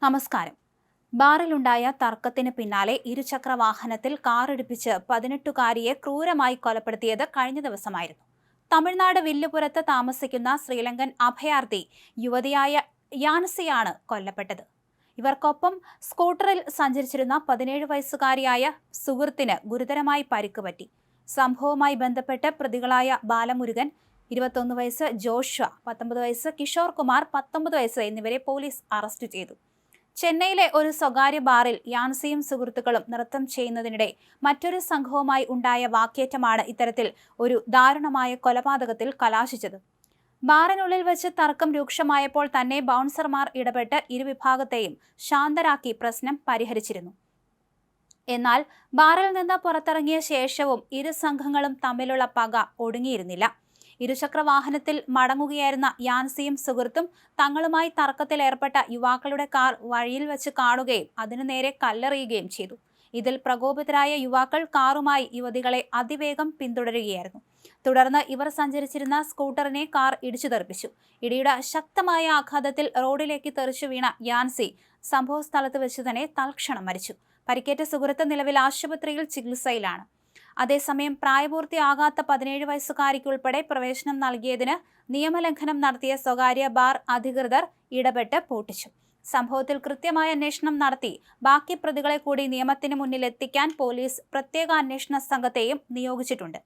നമസ്കാരം. ബാറിലുണ്ടായ തർക്കത്തിന് പിന്നാലെ ഇരുചക്ര വാഹനത്തിൽ കാറിടിപ്പിച്ച് 18-കാരിയെ ക്രൂരമായി കൊലപ്പെടുത്തിയത് കഴിഞ്ഞ ദിവസമായിരുന്നു. തമിഴ്നാട് വില്ലുപുരത്ത് താമസിക്കുന്ന ശ്രീലങ്കൻ അഭയാർത്ഥി യുവതിയായ യാൻസിയാണ് കൊല്ലപ്പെട്ടത്. ഇവർക്കൊപ്പം സ്കൂട്ടറിൽ സഞ്ചരിച്ചിരുന്ന 17 വയസ്സുകാരിയായ സുഹൃത്തിന് ഗുരുതരമായി പരിക്കുപറ്റി. സംഭവവുമായി ബന്ധപ്പെട്ട് പ്രതികളായ ബാലമുരുകൻ 21 വയസ്സ്, ജോഷ്വ 19 വയസ്സ്, കിഷോർ കുമാർ 19 വയസ്സ് എന്നിവരെ പോലീസ് അറസ്റ്റ് ചെയ്തു. ചെന്നൈയിലെ ഒരു സ്വകാര്യ ബാറിൽ യാൻസിയും സുഹൃത്തുക്കളും നൃത്തം ചെയ്യുന്നതിനിടെ മറ്റൊരു സംഘവുമായി ഉണ്ടായ വാക്കേറ്റമാണ് ഇത്തരത്തിൽ ഒരു ദാരുണമായ കൊലപാതകത്തിൽ കലാശിച്ചത്. ബാറിനുള്ളിൽ വെച്ച് തർക്കം രൂക്ഷമായപ്പോൾ തന്നെ ബൗൺസർമാർ ഇടപെട്ട് ഇരുവിഭാഗത്തെയും ശാന്തരാക്കി പ്രശ്നം പരിഹരിച്ചിരുന്നു. എന്നാൽ ബാറിൽ നിന്ന് പുറത്തിറങ്ങിയ ശേഷവും ഇരു സംഘങ്ങളും തമ്മിലുള്ള പക ഒടുങ്ങിയിരുന്നില്ല. ഇരുചക്ര വാഹനത്തിൽ മടങ്ങുകയായിരുന്ന യാൻസിയും സുഹൃത്തും തങ്ങളുമായി തർക്കത്തിലേർപ്പെട്ട യുവാക്കളുടെ കാർ വഴിയിൽ വെച്ച് കാണുകയും അതിനു നേരെ കല്ലെറിയുകയും ചെയ്തു. ഇതിൽ പ്രകോപിതരായ യുവാക്കൾ കാറുമായി യുവതികളെ അതിവേഗം പിന്തുടരുകയായിരുന്നു. തുടർന്ന് ഇവർ സഞ്ചരിച്ചിരുന്ന സ്കൂട്ടറിനെ കാർ ഇടിച്ചു തെറിപ്പിച്ചു. ഇടിയുടെ ശക്തമായ ആഘാതത്തിൽ റോഡിലേക്ക് തെറിച്ചു വീണ യാൻസി സംഭവ സ്ഥലത്ത് വെച്ച് തന്നെ തൽക്ഷണം മരിച്ചു. പരിക്കേറ്റ സുഹൃത്ത് നിലവിൽ ആശുപത്രിയിൽ ചികിത്സയിലാണ്. അതേസമയം പ്രായപൂർത്തിയാകാത്ത 17 വയസ്സുകാരിക്കുൾപ്പെടെ പ്രവേശനം നൽകിയതിന് നിയമലംഘനം നടത്തിയ സ്വകാര്യ ബാർ അധികൃതർ ഇടപെട്ട് പൂട്ടിച്ചു. സംഭവത്തിൽ കൃത്യമായ അന്വേഷണം നടത്തി ബാക്കി പ്രതികളെ കൂടി നിയമത്തിന് മുന്നിൽ എത്തിക്കാൻ പോലീസ് പ്രത്യേക അന്വേഷണ സംഘത്തെയും നിയോഗിച്ചിട്ടുണ്ട്.